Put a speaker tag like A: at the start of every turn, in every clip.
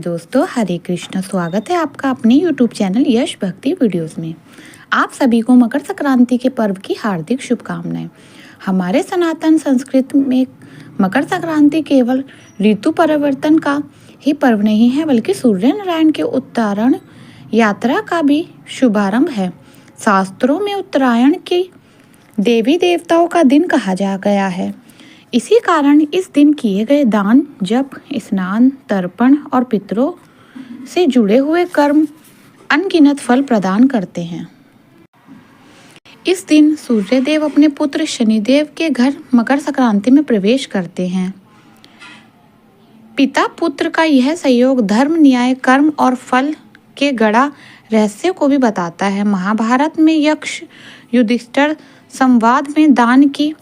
A: दोस्तों, हरे कृष्ण। स्वागत है आपका अपने YouTube चैनल यश भक्ति वीडियोस में। आप सभी को मकर संक्रांति के पर्व की हार्दिक शुभकामनाएं। हमारे सनातन संस्कृति में मकर संक्रांति केवल ऋतु परिवर्तन का ही पर्व नहीं है, बल्कि सूर्य नारायण के उत्तरायण यात्रा का भी शुभारंभ है। शास्त्रों में उत्तरायण की देवी देवताओं का दिन कहा जा गया है। इसी कारण इस दिन किए गए दान, जप, स्नान, तर्पण और पितरों से जुड़े हुए कर्म अनगिनत फल प्रदान करते हैं। इस दिन सूर्यदेव अपने पुत्र शनिदेव के घर मकर संक्रांति में प्रवेश करते हैं। पिता पुत्र का यह सहयोग धर्म, न्याय, कर्म और फल के गड़ा रहस्य को भी बताता है। महाभारत में यक्ष युधिष्ठिर संवाद में दान की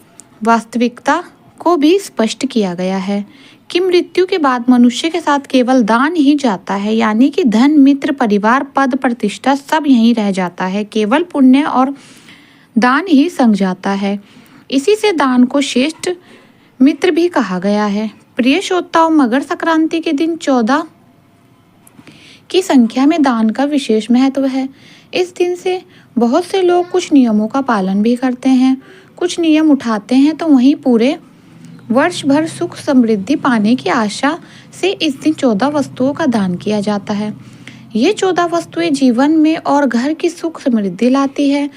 A: वास्तविकता को भी स्पष्ट किया गया है कि मृत्यु के बाद मनुष्य के साथ केवल दान ही जाता है, यानी कि धन, मित्र, परिवार, पद, प्रतिष्ठा सब यहीं रह जाता है। केवल पुण्य और दान ही संग जाता है। इसी से दान को श्रेष्ठ मित्र भी कहा गया है। प्रिय श्रोताओं, मकर संक्रांति के दिन 14 की संख्या में दान का विशेष महत्व है। इस दिन से बहुत से लोग कुछ नियमों का पालन भी करते हैं। कुछ नियम उठाते हैं तो वहीं पूरे वर्ष भर सुख समृद्धि पाने की आशा से इस दिन 14 वस्तुओं का दान किया जाता है। ये 14 वस्तुएं जीवन में और घर की सुख समृद्धि लाती है,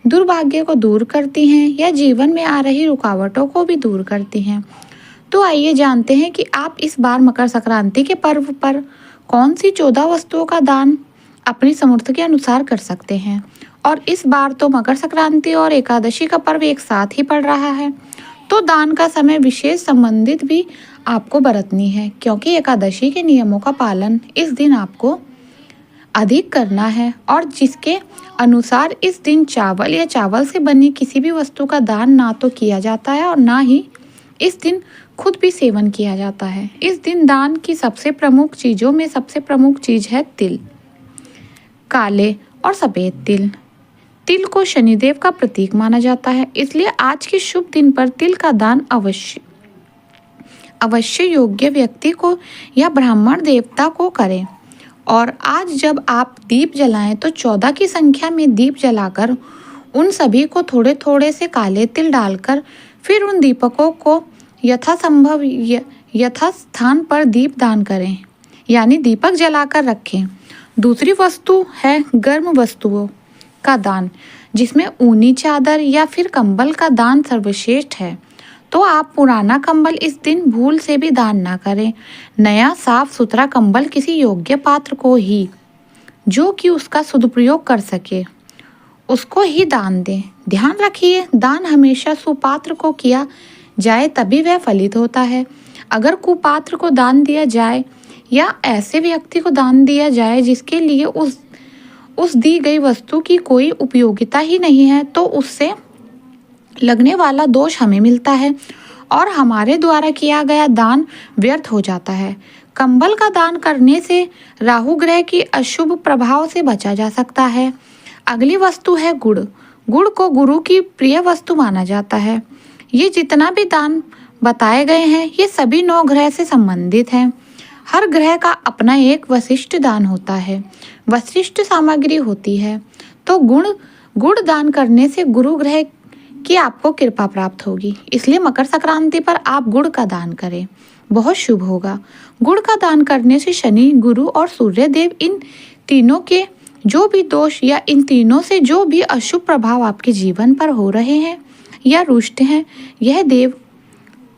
A: दुर्भाग्य को दूर करती हैं या जीवन में आ रही रुकावटों को भी दूर करती हैं। तो आइए जानते हैं कि आप इस बार मकर संक्रांति के पर्व पर कौन सी 14 वस्तुओं का दान अपनी सामर्थ्य के अनुसार कर सकते हैं। और इस बार तो मकर संक्रांति और एकादशी का पर्व एक साथ ही पड़ रहा है, तो दान का समय विशेष संबंधित भी आपको बरतनी है, क्योंकि एकादशी के नियमों का पालन इस दिन आपको अधिक करना है और जिसके अनुसार इस दिन चावल या चावल से बनी किसी भी वस्तु का दान ना तो किया जाता है और ना ही इस दिन खुद भी सेवन किया जाता है। इस दिन दान की सबसे प्रमुख चीज़ों में सबसे प्रमुख चीज़ है तिल। काले और सफ़ेद तिल। तिल को शनिदेव का प्रतीक माना जाता है, इसलिए आज के शुभ दिन पर तिल का दान अवश्य योग्य व्यक्ति को या ब्राह्मण देवता को करें। और आज जब आप दीप जलाएं तो 14 की संख्या में दीप जलाकर उन सभी को थोड़े थोड़े से काले तिल डालकर फिर उन दीपकों को यथासंभव यथास्थान पर दीप दान करें, यानी दीपक जलाकर रखें। दूसरी वस्तु है गर्म वस्तुओं का दान, जिसमें ऊनी चादर या फिर कंबल का दान सर्वश्रेष्ठ है। तो आप पुराना कंबल इस दिन भूल से भी दान ना करें। नया साफ सुथरा कंबल किसी योग्य पात्र को ही, जो कि उसका सदुपयोग कर सके, उसको ही दान दें। ध्यान रखिए, दान हमेशा सुपात्र को किया जाए तभी वह फलित होता है। अगर कुपात्र को दान दिया जाए या ऐसे व्यक्ति को दान दिया जाए जिसके लिए उस दी गई वस्तु की कोई उपयोगिता ही नहीं है, तो उससे लगने वाला दोष हमें मिलता है और हमारे द्वारा किया गया दान व्यर्थ हो जाता है। कंबल का दान करने से राहु ग्रह की अशुभ प्रभाव से बचा जा सकता है। अगली वस्तु है गुड़। गुड़ को गुरु की प्रिय वस्तु माना जाता है। ये जितना भी दान बताए गए हैं, ये सभी 9 ग्रह से संबंधित हैं। हर ग्रह का अपना एक वशिष्ठ दान होता है, वशिष्ठ सामग्री होती है। तो गुड़ दान करने से गुरु ग्रह की आपको कृपा प्राप्त होगी, इसलिए मकर संक्रांति पर आप गुड़ का दान करें, बहुत शुभ होगा। गुड़ का दान करने से शनि, गुरु और सूर्यदेव, इन तीनों के जो भी दोष या इन तीनों से जो भी अशुभ प्रभाव आपके जीवन पर हो रहे हैं या रुष्ट हैं, यह देव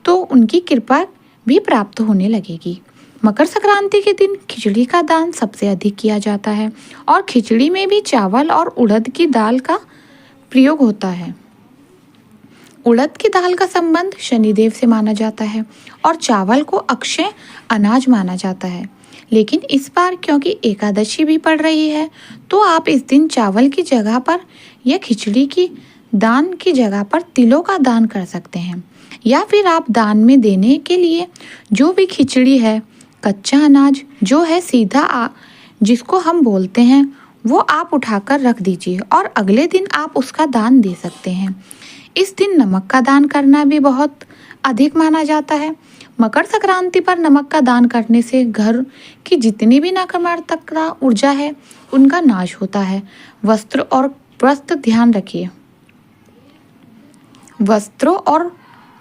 A: तो उनकी कृपा भी प्राप्त होने लगेगी। मकर संक्रांति के दिन खिचड़ी का दान सबसे अधिक किया जाता है और खिचड़ी में भी चावल और उड़द की दाल का प्रयोग होता है। उड़द की दाल का संबंध शनिदेव से माना जाता है और चावल को अक्षय अनाज माना जाता है। लेकिन इस बार क्योंकि एकादशी भी पड़ रही है, तो आप इस दिन चावल की जगह पर या खिचड़ी की दान की जगह पर तिलों का दान कर सकते हैं। या फिर आप दान में देने के लिए जो भी खिचड़ी है, कच्चा अनाज जो है सीधा जिसको हम बोलते हैं, वो आप उठाकर रख दीजिए और अगले दिन आप उसका दान दे सकते हैं। इस दिन नमक का दान करना भी बहुत अधिक माना जाता है। मकर संक्रांति पर नमक का दान करने से घर की जितनी भी नकारात्मक ऊर्जा है उनका नाश होता है। वस्त्र ध्यान रखिए।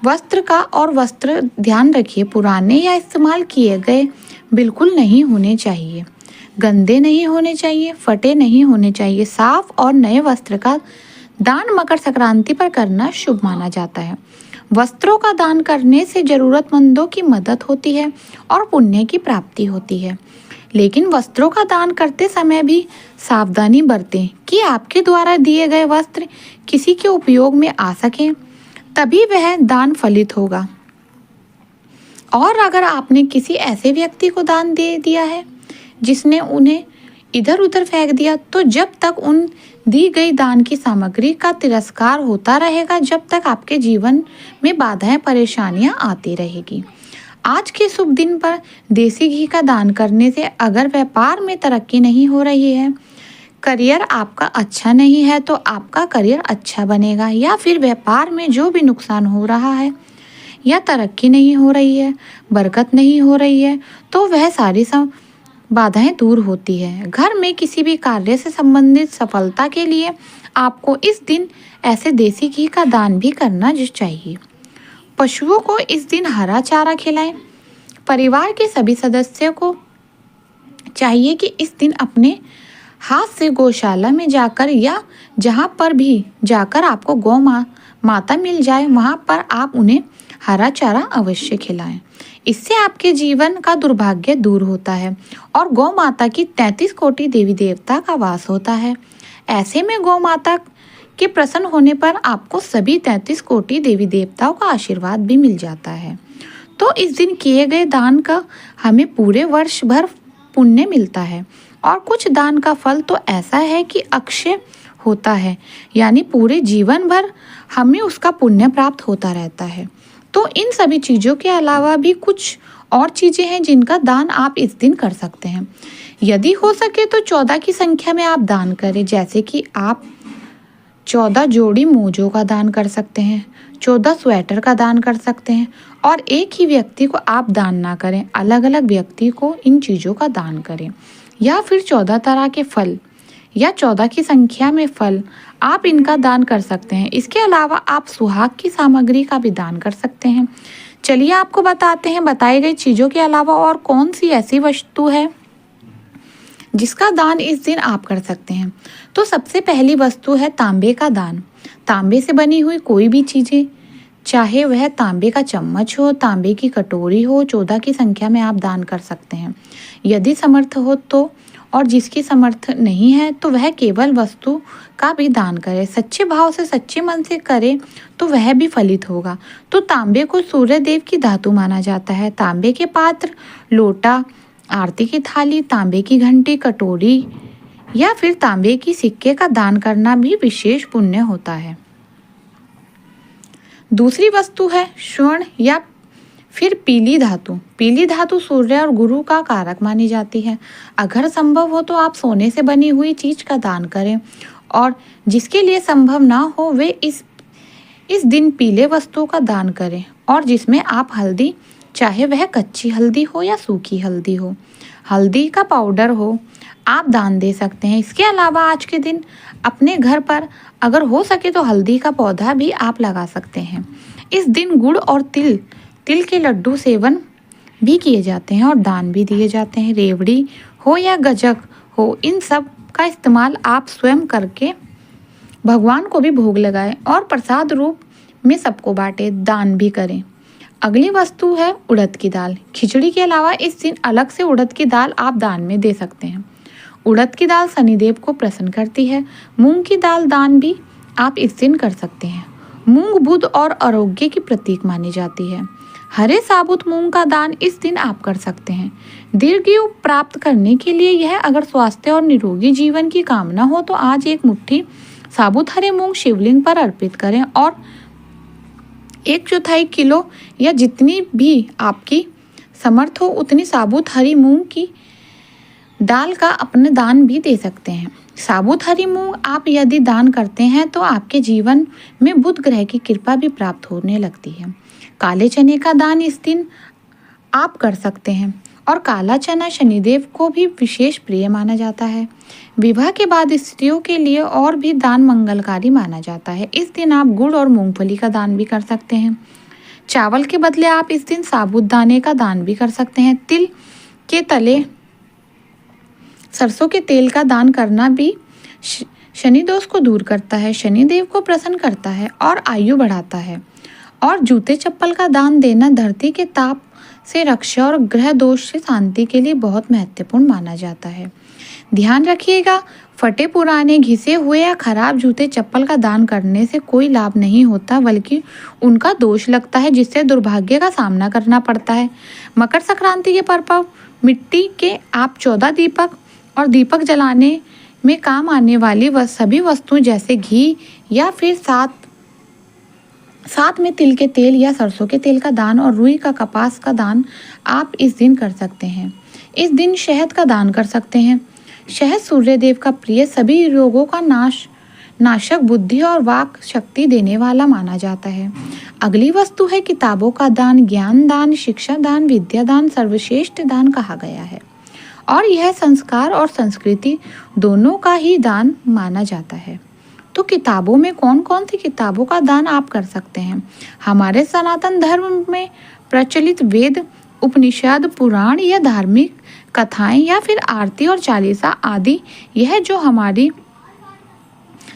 A: वस्त्र ध्यान रखिए, पुराने या इस्तेमाल किए गए बिल्कुल नहीं होने चाहिए, गंदे नहीं होने चाहिए, फटे नहीं होने चाहिए। साफ और नए वस्त्र का दान मकर संक्रांति पर करना शुभ माना जाता है। वस्त्रों का दान करने से जरूरतमंदों की मदद होती है और पुण्य की प्राप्ति होती है। लेकिन वस्त्रों का दान करते समय भी सावधानी बरतें कि आपके द्वारा दिए गए वस्त्र किसी के उपयोग में आ सकें, तभी वह दान फलित होगा। और अगर आपने किसी ऐसे व्यक्ति को दान दे दिया है जिसने उन्हें इधर उधर फेंक दिया, तो जब तक उन दी गई दान की सामग्री का तिरस्कार होता रहेगा, जब तक आपके जीवन में बाधाएं परेशानियां आती रहेगी। आज के शुभ दिन पर देसी घी का दान करने से अगर व्यापार में तरक्की नहीं हो रही है, करियर आपका अच्छा नहीं है, तो आपका करियर अच्छा बनेगा। या फिर व्यापार में जो भी नुकसान हो रहा है या तरक्की नहीं हो रही है, बरकत नहीं हो रही है, तो वह सारी बाधाएं दूर होती है। घर में किसी भी कार्य से संबंधित सफलता के लिए आपको इस दिन ऐसे देसी घी का दान भी करना चाहिए। पशुओं को इस दिन हरा चारा खिलाएं। परिवार के सभी सदस्यों को चाहिए कि इस दिन अपने हाथ से गौशाला में जाकर या जहाँ पर भी जाकर आपको गौ माता मिल जाए, वहाँ पर आप उन्हें हरा चारा अवश्य खिलाएं। इससे आपके जीवन का दुर्भाग्य दूर होता है और गौ माता की 33 कोटि देवी देवता का वास होता है। ऐसे में गौ माता के प्रसन्न होने पर आपको सभी 33 कोटि देवी देवताओं का आशीर्वाद भी मिल जाता है। तो इस दिन किए गए दान का हमें पूरे वर्ष भर पुण्य मिलता है। और कुछ दान का फल तो ऐसा है कि अक्षय होता है, यानी पूरे जीवन भर हमें उसका पुण्य प्राप्त होता रहता है। तो इन सभी चीज़ों के अलावा भी कुछ और चीज़ें हैं जिनका दान आप इस दिन कर सकते हैं। यदि हो सके तो 14 की संख्या में आप दान करें, जैसे कि आप 14 जोड़ी मोजों का दान कर सकते हैं, 14 स्वेटर का दान कर सकते हैं। और एक ही व्यक्ति को आप दान ना करें, अलग अलग व्यक्ति को इन चीज़ों का दान करें। या फिर 14 तरह के फल या 14 की संख्या में फल आप इनका दान कर सकते हैं। इसके अलावा आप सुहाग की सामग्री का भी दान कर सकते हैं। चलिए आपको बताते हैं बताई गई चीज़ों के अलावा और कौन सी ऐसी वस्तु है जिसका दान इस दिन आप कर सकते हैं। तो सबसे पहली वस्तु है तांबे का दान। तांबे से बनी हुई कोई भी चीज़ें, चाहे वह तांबे का चम्मच हो, तांबे की कटोरी हो, 14 की संख्या में आप दान कर सकते हैं यदि समर्थ हो तो। और जिसकी समर्थ नहीं है तो वह केवल वस्तु का भी दान करे। सच्चे भाव से सच्चे मन से करे तो वह भी फलित होगा। तो तांबे को सूर्य देव की धातु माना जाता है। तांबे के पात्र, लोटा, आरती की थाली, तांबे की घंटी, कटोरी या फिर तांबे की सिक्के का दान करना भी विशेष पुण्य होता है। दूसरी वस्तु है स्वर्ण या फिर पीली धातु। पीली धातु सूर्य और गुरु का कारक मानी जाती है। अगर संभव हो तो आप सोने से बनी हुई चीज का दान करें, और जिसके लिए संभव ना हो वे इस दिन पीले वस्तुओं का दान करें, और जिसमें आप हल्दी, चाहे वह कच्ची हल्दी हो या सूखी हल्दी हो, हल्दी का पाउडर हो, आप दान दे सकते हैं। इसके अलावा आज के दिन अपने घर पर अगर हो सके तो हल्दी का पौधा भी आप लगा सकते हैं। इस दिन गुड़ और तिल के लड्डू सेवन भी किए जाते हैं और दान भी दिए जाते हैं। रेवड़ी हो या गजक हो, इन सब का इस्तेमाल आप स्वयं करके भगवान को भी भोग लगाएं और प्रसाद रूप में सबको बांटें, दान भी करें। अगली वस्तु है उड़द की दाल। खिचड़ी के अलावा इस दिन अलग से उड़द की दाल आप दान में दे सकते हैं। उड़द की दाल शनिदेव को प्रसन्न करती है। मूंग की दाल दान भी आप इस दिन कर सकते हैं। मूंग बुध और आरोग्य की प्रतीक मानी जाती है। हरे साबुत मूंग का दान इस दिन आप कर सकते हैं। दीर्घायु प्राप्त करने के लिए यह, अगर स्वास्थ्य और निरोगी जीवन की कामना हो तो आज एक मुट्ठी साबुत हरे मूंग शिवलिंग पर अर्पित करें और 1/4 किलो या जितनी भी आपकी समर्थ हो उतनी साबुत हरी मूंग की दाल का अपने दान भी दे सकते हैं। साबुत हरी मूंग आप यदि दान करते हैं तो आपके जीवन में बुध ग्रह की कृपा भी प्राप्त होने लगती है। काले चने का दान इस दिन आप कर सकते हैं। और काला चना शनिदेव को भी विशेष प्रिय माना जाता है। विवाह के बाद स्त्रियों के लिए और भी दान मंगलकारी माना जाता है। इस दिन आप गुड़ और मूंगफली का दान भी कर सकते हैं। चावल के बदले आप इस दिन साबुत दाने का दान भी कर सकते हैं। तिल के तले सरसों के तेल का दान करना भी शनि दोष को दूर करता है, शनिदेव को प्रसन्न करता है और आयु बढ़ाता है। और जूते चप्पल का दान देना धरती के ताप से रक्षा और ग्रह दोष से शांति के लिए बहुत महत्वपूर्ण माना जाता है। ध्यान रखिएगा, फटे पुराने घिसे हुए या खराब जूते चप्पल का दान करने से कोई लाभ नहीं होता, बल्कि उनका दोष लगता है, जिससे दुर्भाग्य का सामना करना पड़ता है। मकर संक्रांति के पर्व मिट्टी के आप 14 दीपक और दीपक जलाने में काम आने वाली सभी वस्तुएं जैसे घी या फिर साथ में तिल के तेल या सरसों के तेल का दान और रुई का कपास का दान आप इस दिन कर सकते हैं। इस दिन शहद का दान कर सकते हैं। शहद सूर्यदेव का प्रिय, सभी रोगों का नाशक, बुद्धि और वाक शक्ति देने वाला माना जाता है। अगली वस्तु है किताबों का दान। ज्ञान दान, शिक्षा दान, विद्या दान सर्वश्रेष्ठ दान कहा गया है और यह संस्कार और संस्कृति दोनों का ही दान माना जाता है। तो किताबों में कौन कौन सी किताबों का दान आप कर सकते हैं? हमारे सनातन धर्म में प्रचलित वेद, उपनिषद, पुराण या धार्मिक कथाएं या फिर आरती और चालीसा आदि, यह जो हमारी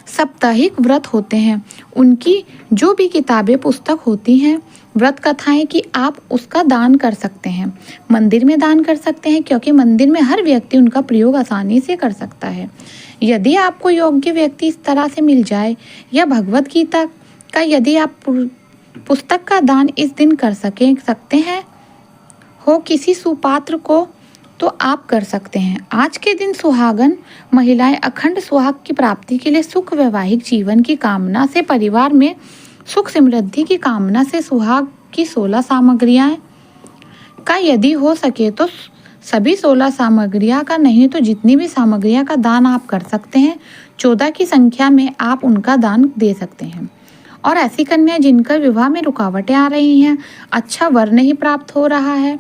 A: साप्ताहिक व्रत होते हैं उनकी जो भी किताबें पुस्तक होती हैं, व्रत कथाएं की, आप उसका दान कर सकते हैं। मंदिर में दान कर सकते हैं, क्योंकि मंदिर में हर व्यक्ति उनका प्रयोग आसानी से कर सकता है। यदि आपको योग्य व्यक्ति इस तरह से मिल जाए, या भगवत गीता का यदि आप पुस्तक का दान इस दिन कर सकते हैं हो किसी सुपात्र को, तो आप कर सकते हैं। आज के दिन सुहागन महिलाएं अखंड सुहाग की प्राप्ति के लिए, सुख वैवाहिक जीवन की कामना से, परिवार में सुख समृद्धि की कामना से सुहाग की 16 सामग्रियां का यदि हो सके तो सभी 16 सामग्रियां का, नहीं तो जितनी भी सामग्रियां का दान आप कर सकते हैं, 14 की संख्या में आप उनका दान दे सकते हैं। और ऐसी कन्याएं जिनका विवाह में रुकावटें आ रही हैं, अच्छा वर नहीं प्राप्त हो रहा है,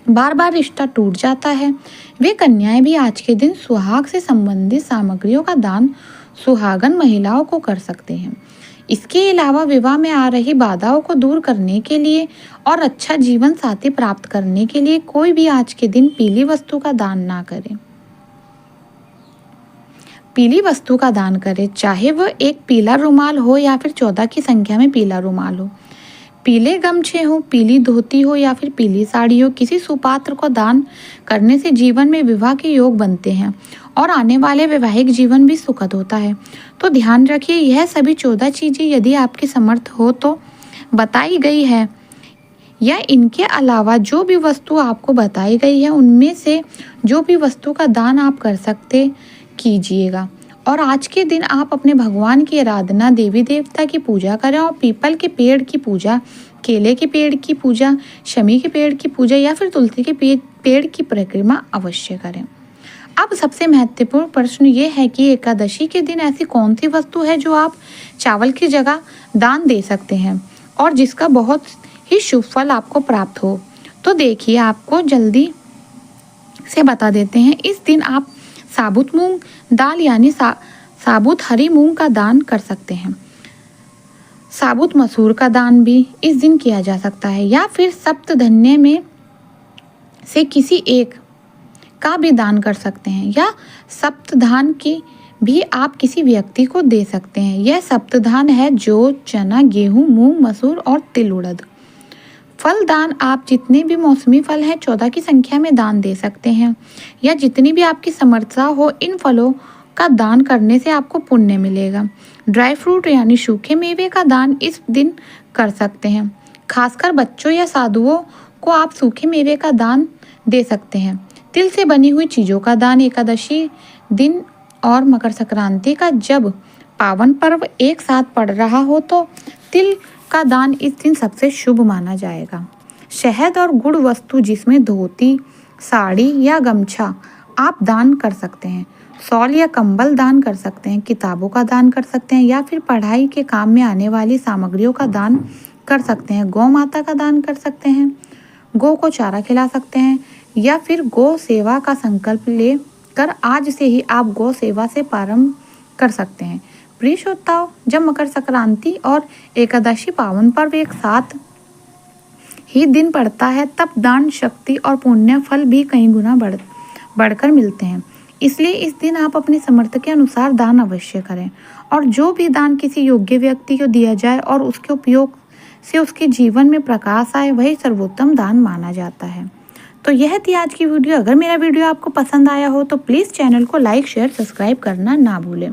A: बार बार रिश्ता टूट जाता है, वे कन्याएं भी आज के दिन सुहाग से संबंधित सामग्रियों का दान सुहागन महिलाओं को कर सकते हैं। इसके अलावा विवाह में आ रही बाधाओं को दूर करने के लिए और अच्छा जीवन साथी प्राप्त करने के लिए कोई भी आज के दिन पीली वस्तु का दान ना करे। पीली वस्तु का दान करे, चाहे वह एक पीला रुमाल हो या फिर 14 की संख्या में पीला रुमाल हो, पीले गमछे हो, पीली धोती हो या फिर पीली साड़ी हो। किसी सुपात्र को दान करने से जीवन में विवाह के योग बनते हैं और आने वाले वैवाहिक जीवन भी सुखद होता है। तो ध्यान रखिए, यह सभी 14 चीज़ें यदि आपकी समर्थ हो तो बताई गई है, या इनके अलावा जो भी वस्तु आपको बताई गई है उनमें से जो भी वस्तु का दान आप कर सकते कीजिएगा। और आज के दिन आप अपने भगवान की आराधना, देवी देवता की पूजा करें और पीपल के पेड़ की पूजा, केले के पेड़ की पूजा, शमी के पेड़ की पूजा या फिर तुलसी के पेड़ की परिक्रमा अवश्य करें। अब सबसे महत्वपूर्ण प्रश्न ये है कि एकादशी के दिन ऐसी कौन सी वस्तु है जो आप चावल की जगह दान दे सकते हैं और जिसका बहुत ही शुभ फल आपको प्राप्त हो। तो देखिए, आपको जल्दी से बता देते हैं। इस दिन आप साबुत मूंग दाल यानी साबुत हरी मूंग का दान कर सकते हैं। साबुत मसूर का दान भी इस दिन किया जा सकता है, या फिर सप्तधान्य में से किसी एक का भी दान कर सकते हैं, या सप्तधान की भी आप किसी व्यक्ति को दे सकते हैं। यह सप्तधान है जो चना, गेहूं, मूंग, मसूर और तिल, उड़द। फल दान आप जितने भी मौसमी फल हैं 14 की संख्या में दान दे सकते हैं, या जितनी भी आपकी समर्था हो, इन फलों का दान करने से आपको पुण्य मिलेगा। ड्राई फ्रूट यानी सूखे मेवे का दान इस दिन कर सकते हैं। खासकर बच्चों या साधुओं को आप सूखे मेवे का दान दे सकते हैं। तिल से बनी हुई चीज़ों का दान एकादशी दिन और मकर संक्रांति का जब पावन पर्व एक साथ पड़ रहा हो तो तिल का दान इस दिन सबसे शुभ माना जाएगा। शहद और गुड़ वस्तु जिसमें धोती, साड़ी या गमछा आप दान कर सकते हैं। शॉल या कंबल दान कर सकते हैं। किताबों का दान कर सकते हैं, या फिर पढ़ाई के काम में आने वाली सामग्रियों का दान कर सकते हैं। गौ माता का दान कर सकते हैं। गौ को चारा खिला सकते हैं, या फिर गौ सेवा का संकल्प ले कर आज से ही आप गौ सेवा से प्रारंभ कर सकते हैं। प्रिय श्रोताओं, जब मकर संक्रांति और एकादशी पावन पर्व एक साथ ही दिन पड़ता है, तब दान शक्ति और पुण्य फल भी कई गुना बढ़कर मिलते हैं। इसलिए इस दिन आप अपनी समर्थ के अनुसार दान अवश्य करें, और जो भी दान किसी योग्य व्यक्ति को दिया जाए और उसके उपयोग से उसके जीवन में प्रकाश आए, वही सर्वोत्तम दान माना जाता है। तो यह थी आज की वीडियो। अगर मेरा वीडियो आपको पसंद आया हो तो प्लीज़ चैनल को लाइक, शेयर, सब्सक्राइब करना ना भूलें।